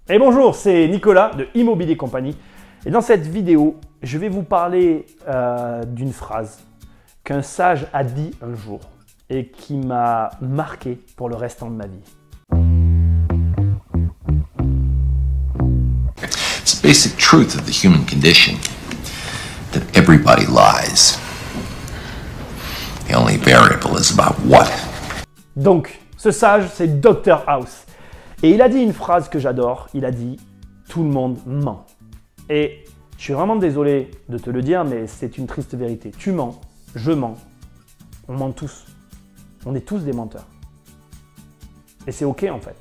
Et bonjour, c'est Nicolas de Immobilier Compagnie. Et dans cette vidéo, je vais vous parler d'une phrase qu'un sage a dit un jour et qui m'a marqué pour le restant de ma vie. It's the basic truth of the human condition that everybody lies. The only variable is about what. Donc, ce sage, c'est Dr House. Et il a dit une phrase que j'adore, il a dit « Tout le monde ment ». Et je suis vraiment désolé de te le dire, mais c'est une triste vérité. Tu mens, je mens, on ment tous. On est tous des menteurs. Et c'est ok en fait.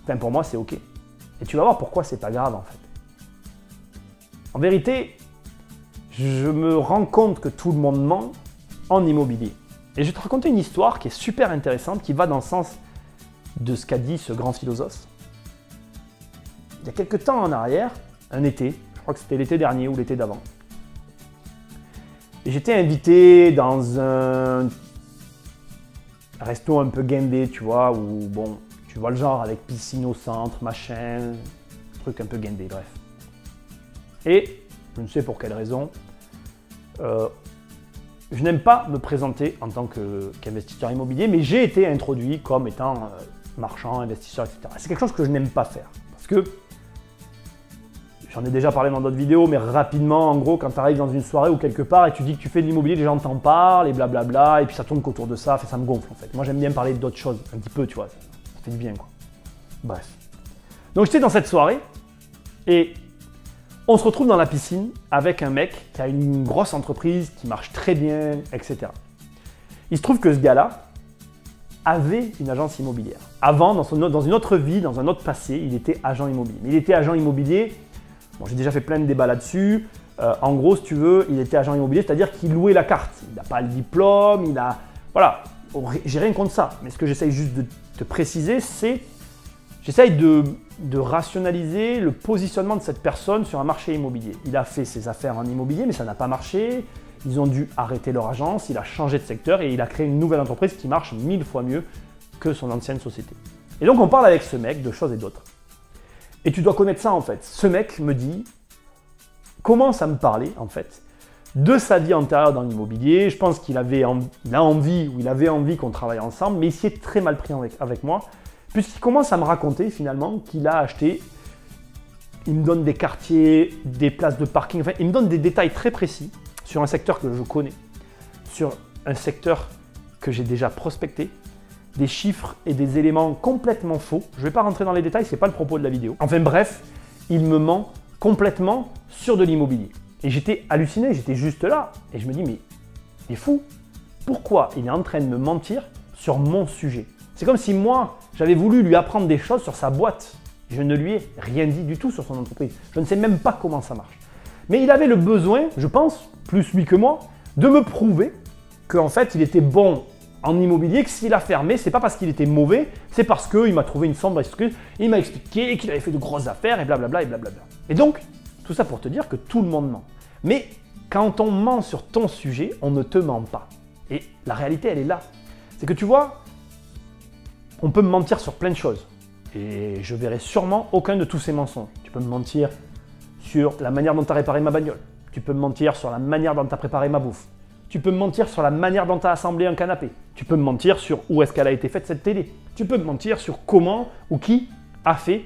Enfin pour moi c'est ok. Et tu vas voir pourquoi c'est pas grave en fait. En vérité, je me rends compte que tout le monde ment en immobilier. Et je vais te raconter une histoire qui est super intéressante, qui va dans le sens de ce qu'a dit ce grand philosophe. Il y a quelques temps en arrière, un été, je crois que c'était l'été dernier ou l'été d'avant, et j'étais invité dans un resto un peu guindé, tu vois, où bon, tu vois le genre avec piscine au centre, machin, truc un peu guindé, bref. Et je ne sais pour quelle raison, je n'aime pas me présenter en tant qu'investisseur immobilier, mais j'ai été introduit comme étant marchand, investisseur, etc. C'est quelque chose que je n'aime pas faire. Parce que, j'en ai déjà parlé dans d'autres vidéos, mais rapidement, en gros, quand tu arrives dans une soirée ou quelque part et tu dis que tu fais de l'immobilier, les gens t'en parlent et blablabla, et puis ça tourne qu'autour de ça, ça me gonfle en fait. Moi j'aime bien parler d'autres choses, un petit peu, tu vois, ça fait du bien quoi. Bref. Donc j'étais dans cette soirée, et on se retrouve dans la piscine avec un mec qui a une grosse entreprise, qui marche très bien, etc. Il se trouve que ce gars-là avait une agence immobilière. Avant, dans une autre vie, dans un autre passé, il était agent immobilier. Mais il était agent immobilier, bon, j'ai déjà fait plein de débats là-dessus. En gros, si tu veux, il était agent immobilier, c'est-à-dire qu'il louait la carte. Il n'a pas le diplôme, il a... Voilà, j'ai rien contre ça. Mais ce que j'essaye juste de te préciser, c'est... J'essaye de rationaliser le positionnement de cette personne sur un marché immobilier. Il a fait ses affaires en immobilier, mais ça n'a pas marché. Ils ont dû arrêter leur agence, il a changé de secteur et il a créé une nouvelle entreprise qui marche 1000 fois mieux que son ancienne société. Et donc on parle avec ce mec de choses et d'autres. Et tu dois connaître ça en fait. Ce mec me dit, commence à me parler en fait de sa vie antérieure dans l'immobilier. Je pense qu'il avait envie qu'on travaille ensemble, mais il s'y est très mal pris avec moi, puisqu'il commence à me raconter finalement qu'il a acheté, il me donne des quartiers, des places de parking, enfin il me donne des détails très précis sur un secteur que je connais, sur un secteur que j'ai déjà prospecté, des chiffres et des éléments complètement faux. Je ne vais pas rentrer dans les détails, ce n'est pas le propos de la vidéo. Enfin bref, il me ment complètement sur de l'immobilier. Et j'étais halluciné, j'étais juste là. Et je me dis, mais il est fou. Pourquoi il est en train de me mentir sur mon sujet? C'est comme si moi, j'avais voulu lui apprendre des choses sur sa boîte. Je ne lui ai rien dit du tout sur son entreprise. Je ne sais même pas comment ça marche. Mais il avait le besoin, je pense, plus lui que moi, de me prouver qu'en fait, il était bon en immobilier, que s'il a fermé, c'est pas parce qu'il était mauvais, c'est parce qu'il m'a trouvé une sombre excuse, il m'a expliqué qu'il avait fait de grosses affaires et blablabla et blablabla. Et donc, tout ça pour te dire que tout le monde ment. Mais quand on ment sur ton sujet, on ne te ment pas. Et la réalité, elle est là. C'est que tu vois, on peut me mentir sur plein de choses. Et je verrai sûrement aucun de tous ces mensonges. Tu peux me mentir sur la manière dont tu as réparé ma bagnole. Tu peux me mentir sur la manière dont tu as préparé ma bouffe. Tu peux me mentir sur la manière dont tu as assemblé un canapé. Tu peux me mentir sur où est-ce qu'elle a été faite cette télé. Tu peux me mentir sur comment ou qui a fait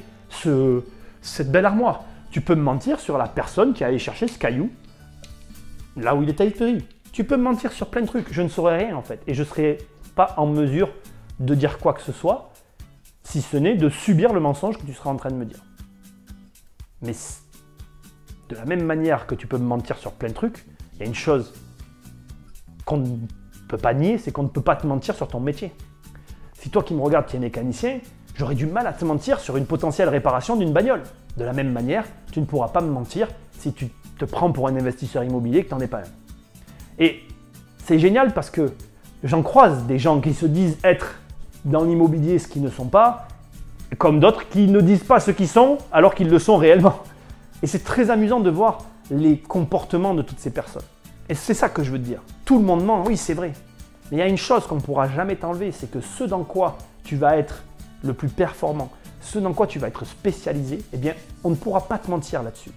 cette belle armoire. Tu peux me mentir sur la personne qui est allée chercher ce caillou là où il était atterri. Tu peux me mentir sur plein de trucs. Je ne saurais rien en fait. Et je ne serais pas en mesure de dire quoi que ce soit, si ce n'est de subir le mensonge que tu seras en train de me dire. Mais de la même manière que tu peux me mentir sur plein de trucs, il y a une chose qu'on ne peut pas nier, c'est qu'on ne peut pas te mentir sur ton métier. Si toi qui me regardes, qui es mécanicien, j'aurais du mal à te mentir sur une potentielle réparation d'une bagnole. De la même manière, tu ne pourras pas me mentir si tu te prends pour un investisseur immobilier que tu n'en es pas un. Et c'est génial parce que j'en croise des gens qui se disent être dans l'immobilier ce qu'ils ne sont pas, comme d'autres qui ne disent pas ce qu'ils sont alors qu'ils le sont réellement. Et c'est très amusant de voir les comportements de toutes ces personnes. Et c'est ça que je veux te dire. Tout le monde ment, oui c'est vrai. Mais il y a une chose qu'on ne pourra jamais t'enlever, c'est que ce dans quoi tu vas être le plus performant, ce dans quoi tu vas être spécialisé, eh bien, on ne pourra pas te mentir là-dessus.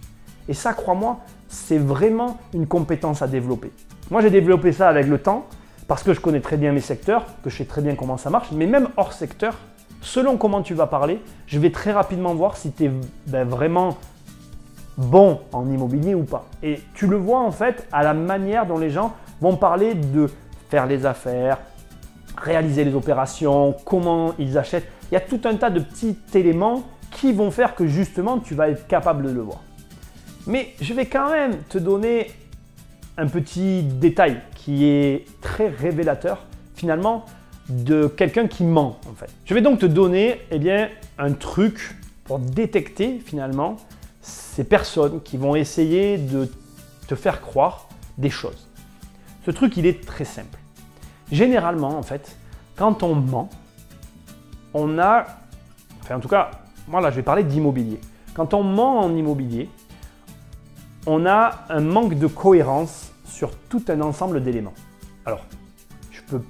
Et ça, crois-moi, c'est vraiment une compétence à développer. Moi, j'ai développé ça avec le temps parce que je connais très bien mes secteurs, que je sais très bien comment ça marche, mais même hors secteur, selon comment tu vas parler, je vais très rapidement voir si tu es vraiment bon en immobilier ou pas. Et tu le vois en fait à la manière dont les gens vont parler de faire les affaires, réaliser les opérations, comment ils achètent. Il y a tout un tas de petits éléments qui vont faire que justement tu vas être capable de le voir. Mais je vais quand même te donner un petit détail qui est très révélateur finalement de quelqu'un qui ment en fait. Je vais donc te donner un truc pour détecter finalement ces personnes qui vont essayer de te faire croire des choses. Ce truc, il est très simple. Généralement, en fait, quand on ment, on a, en tout cas, moi là, je vais parler d'immobilier. Quand on ment en immobilier, on a un manque de cohérence sur tout un ensemble d'éléments. Alors, je ne peux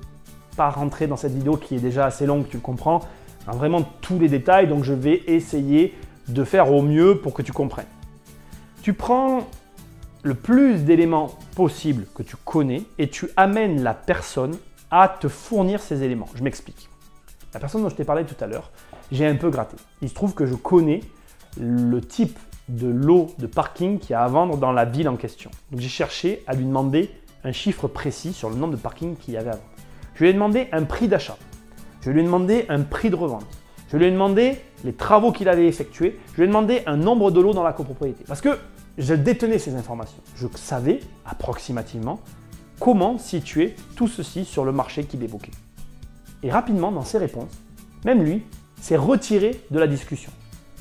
pas rentrer dans cette vidéo qui est déjà assez longue, tu le comprends, dans vraiment tous les détails, donc je vais essayer de faire au mieux pour que tu comprennes. Tu prends le plus d'éléments possible que tu connais et tu amènes la personne à te fournir ces éléments. Je m'explique. La personne dont je t'ai parlé tout à l'heure, j'ai un peu gratté. Il se trouve que je connais le type de lot de parking qu'il y a à vendre dans la ville en question. Donc j'ai cherché à lui demander un chiffre précis sur le nombre de parkings qu'il y avait à vendre. Je lui ai demandé un prix d'achat. Je lui ai demandé un prix de revente. Je lui ai demandé les travaux qu'il avait effectués. Je lui ai demandé un nombre de lots dans la copropriété. Parce que je détenais ces informations. Je savais approximativement comment situer tout ceci sur le marché qu'il évoquait. Et rapidement, dans ses réponses, même lui s'est retiré de la discussion.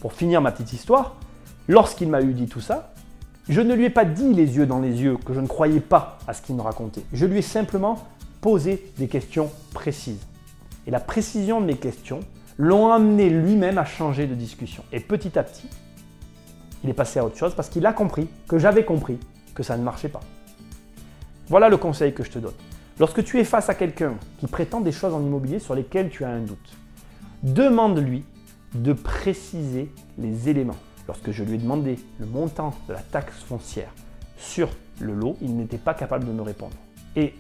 Pour finir ma petite histoire, lorsqu'il m'a eu dit tout ça, je ne lui ai pas dit les yeux dans les yeux que je ne croyais pas à ce qu'il me racontait. Je lui ai simplement posé des questions précises. Et la précision de mes questions l'ont amené lui-même à changer de discussion. Et petit à petit, il est passé à autre chose parce qu'il a compris, que j'avais compris, que ça ne marchait pas. Voilà le conseil que je te donne. Lorsque tu es face à quelqu'un qui prétend des choses en immobilier sur lesquelles tu as un doute, demande-lui de préciser les éléments. Lorsque je lui ai demandé le montant de la taxe foncière sur le lot, il n'était pas capable de me répondre. Et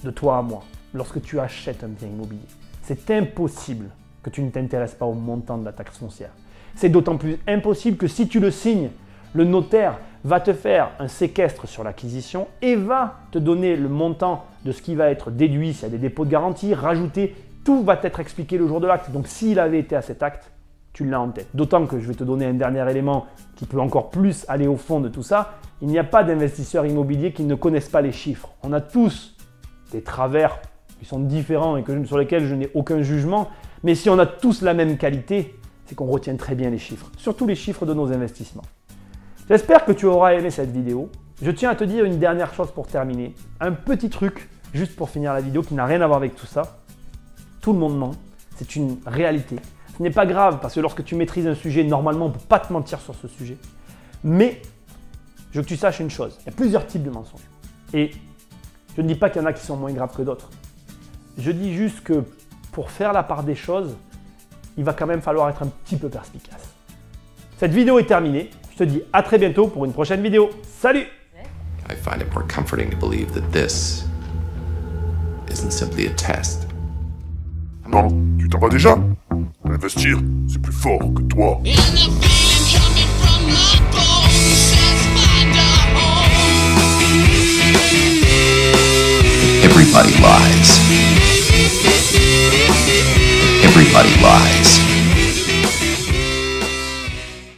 de toi à moi, lorsque tu achètes un bien immobilier, c'est impossible que tu ne t'intéresses pas au montant de la taxe foncière. C'est d'autant plus impossible que si tu le signes, le notaire va te faire un séquestre sur l'acquisition et va te donner le montant de ce qui va être déduit s'il y a des dépôts de garantie, rajouté, tout va t'être expliqué le jour de l'acte. Donc s'il avait été à cet acte, tu l'as en tête. D'autant que je vais te donner un dernier élément qui peut encore plus aller au fond de tout ça. Il n'y a pas d'investisseurs immobiliers qui ne connaissent pas les chiffres. On a tous des travers qui sont différents et sur lesquels je n'ai aucun jugement. Mais si on a tous la même qualité, c'est qu'on retient très bien les chiffres, surtout les chiffres de nos investissements. J'espère que tu auras aimé cette vidéo. Je tiens à te dire une dernière chose pour terminer. Un petit truc, juste pour finir la vidéo, qui n'a rien à voir avec tout ça. Tout le monde ment, c'est une réalité. Ce n'est pas grave parce que lorsque tu maîtrises un sujet, normalement, on ne peut pas te mentir sur ce sujet. Mais je veux que tu saches une chose, il y a plusieurs types de mensonges. Et je ne dis pas qu'il y en a qui sont moins graves que d'autres. Je dis juste que pour faire la part des choses, il va quand même falloir être un petit peu perspicace. Cette vidéo est terminée. Je te dis à très bientôt pour une prochaine vidéo. Salut! I find it more comforting to believe that this isn't simply a test. Non, tu t'en vas déjà? Investir, c'est plus fort que toi. Everybody lies. Everybody lies.